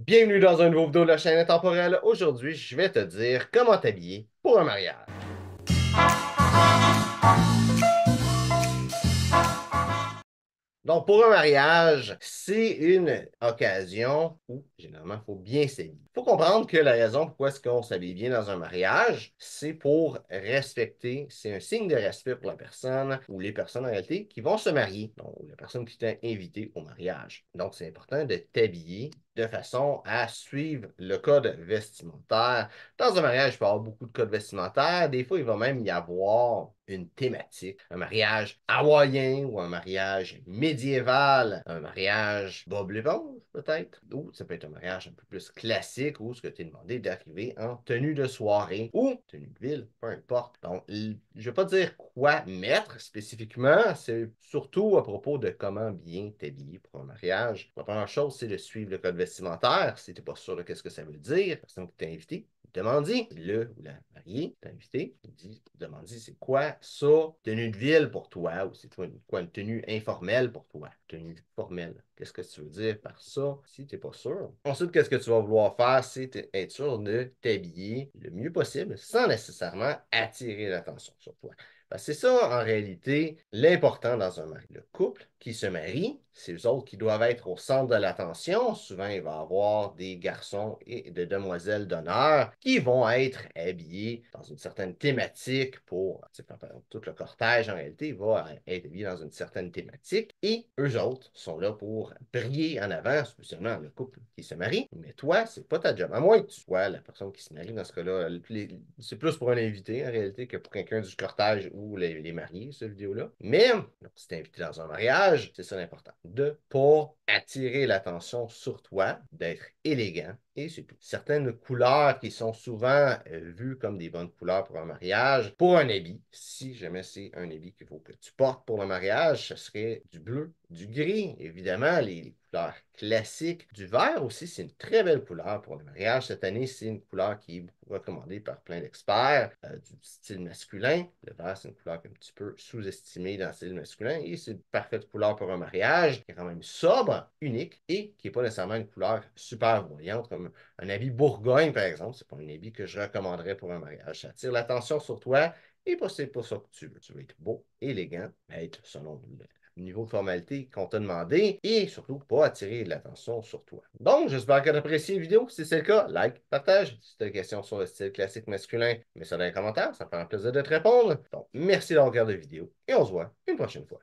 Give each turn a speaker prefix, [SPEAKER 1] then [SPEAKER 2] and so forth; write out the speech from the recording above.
[SPEAKER 1] Bienvenue dans un nouveau vidéo de la chaîne intemporelle. Aujourd'hui, je vais te dire comment t'habiller pour un mariage. Donc, pour un mariage, c'est une occasion où, généralement, il faut bien s'habiller. Il faut comprendre que la raison pourquoi est-ce qu'on s'habille bien dans un mariage, c'est pour respecter, c'est un signe de respect pour la personne ou les personnes en réalité qui vont se marier, donc la personne qui t'a invité au mariage. Donc, c'est important de t'habiller de façon à suivre le code vestimentaire. Dans un mariage, il peut y avoir beaucoup de codes vestimentaires. Des fois, il va même y avoir une thématique. Un mariage hawaïen ou un mariage médiéval, un mariage Bob l'éponge, peut-être. Ou ça peut être un mariage un peu plus classique où ce que tu es demandé d'arriver en tenue de soirée ou tenue de ville, peu importe. Donc, je ne vais pas dire quoi mettre spécifiquement, c'est surtout à propos de comment bien t'habiller pour un mariage. La première chose, c'est de suivre le code vestimentaire. Si tu n'es pas sûr de ce que ça veut dire, la personne qui t'a invité, demande-y. Le ou la mariée t'a invité, demande-y c'est quoi ça, tenue de ville pour toi, ou c'est quoi une tenue informelle pour toi, tenue formelle. Qu'est-ce que tu veux dire par ça si tu n'es pas sûr? Ensuite, qu'est-ce que tu vas vouloir faire, c'est être sûr de t'habiller le mieux possible sans nécessairement attirer l'attention sur toi. C'est ça, en réalité, l'important dans un mariage. Le couple qui se marie, c'est eux autres qui doivent être au centre de l'attention. Souvent, il va y avoir des garçons et des demoiselles d'honneur qui vont être habillés dans une certaine thématique pour, tout le cortège, en réalité, va être habillé dans une certaine thématique. Et eux autres sont là pour briller en avant, spécialement le couple qui se marie. Mais toi, c'est pas ta job. À moins que tu sois la personne qui se marie dans ce cas-là. C'est plus pour un invité, en réalité, que pour quelqu'un du cortège ou les mariés, cette vidéo-là. Mais si tu es invité dans un mariage, c'est ça l'important. De ne pas attirer l'attention sur toi, d'être élégant, et c'est tout. Certaines couleurs qui sont souvent vues comme des bonnes couleurs pour un mariage, pour un habit, si jamais c'est un habit qu'il faut que tu portes pour le mariage, ce serait du bleu, du gris, évidemment, les couleurs classiques. Du vert aussi, c'est une très belle couleur pour le mariage. Cette année, c'est une couleur qui est beaucoup recommandée par plein d'experts du style masculin. Le vert, c'est une couleur un petit peu sous-estimée dans le style masculin et c'est une parfaite couleur pour un mariage qui est quand même sobre, unique et qui n'est pas nécessairement une couleur super voyante comme un habit Bourgogne, par exemple. C'est pas un habit que je recommanderais pour un mariage. Ça attire l'attention sur toi et c'est pas ça que tu veux. Tu veux être beau, élégant, être selon le niveau de formalité qu'on t'a demandé et surtout pas attirer l'attention sur toi. Donc, j'espère que tu as apprécié la vidéo. Si c'est le cas, like, partage. Si tu as des questions sur le style classique masculin, mets ça dans les commentaires. Ça me fait un plaisir de te répondre. Donc, merci d'avoir regardé la vidéo et on se voit une prochaine fois.